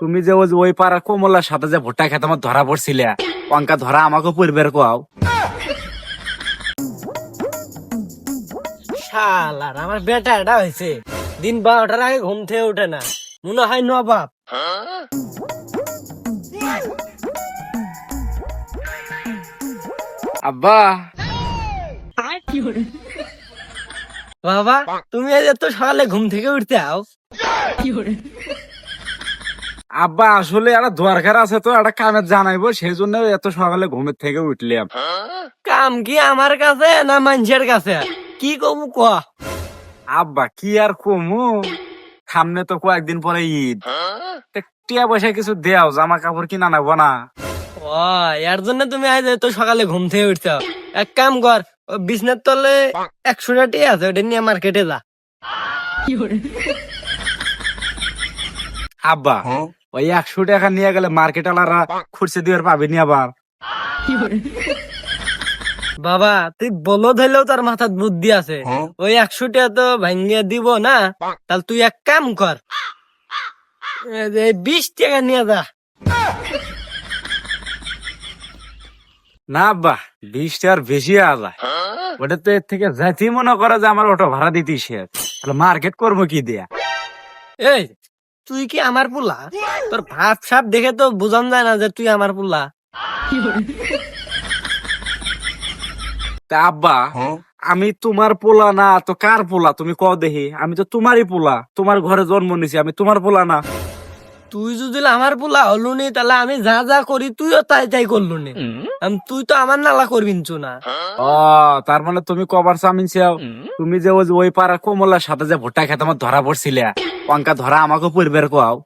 তুমি যে ওই পাড়ার কমলার সাথে যে ভুট্টা খেতে আমার ধরা পড়ছিলে, অঙ্কা ধরা আমাকে পরিবার কোয়াও। শালার আমার বেটাটা হয়েছে দিন 12টার আগে ঘুম থেকে ওঠে না, মনে হয় নবাব। আব্বা, বাবা তুমি আজ এত সকালে ঘুম থেকে উঠতে আও? আব্বা আসলে একটা দরকার আছে তো, একটা কামের জানাইবো, সেই জন্য এত সকালে ঘুমের থেকে উঠলাম। কাম কি আমার কাছে না মানুষের কাছে? কি কমু ক? আব্বা কি আর কমু, সামনে তো কয়েকদিন পরে ঈদ, তা টিয়া পয়সা কিছু দেও, জামা কাপড় কিনা নেবো না? ও এর জন্য তুমি আজ এত সকালে ঘুম থেকে উঠতে আও? এক কাম কর, ওই বিছনার তলে 100টা টিয়া আছে, ওটা নিয়ে মার্কেটে যা। আব্বা ওই 100 টাকা নিয়ে গেলে মার্কেট আলারা খুরসে দিয়ে পাবি নি আবার? বাবা তুই বলো ধরলেও তার মাথার বুদ্ধি আছে, ওই 100টা তো ভাঙ্গিয়ে দিব না। তাহলে তুই এক কাম কর, এই 20 টাকা নিয়ে যা। না আব্বা, 20 টাকার বেশি আলায়, ওটা তো এর থেকে যাইতেই মনে করে যে আমার অটো ভাড়া দিতেই শেষ, তাহলে মার্কেট করবো কি দিয়া? এই তুই কি আমার পুলা? তোর ভাব সাপ দেখে তো বোঝান যায় না যে তুই আমার পুলা। তা আব্বা, আমি তোমার পোলা না তো কার পোলা তুমি কও দেখি? আমি তো তোমারই পোলা, তোমার ঘরে জন্ম নিছি, আমি তোমার পোলা না? তুই যদি আমার পুলা হলুনি তাহলে আমি যা যা করি তুইও তাই তাই করলুনি। তুই তো আমার নালা করবি না। ও, তার মানে তুমি কবার চামিন চাও? তুমি যে ওই পাড়ার কমলার সাথে যে ভুট্টা খেতে আমার ধরা পড়ছিলে, অঙ্কা ধরা আমাকে পরিবার কোয়াও।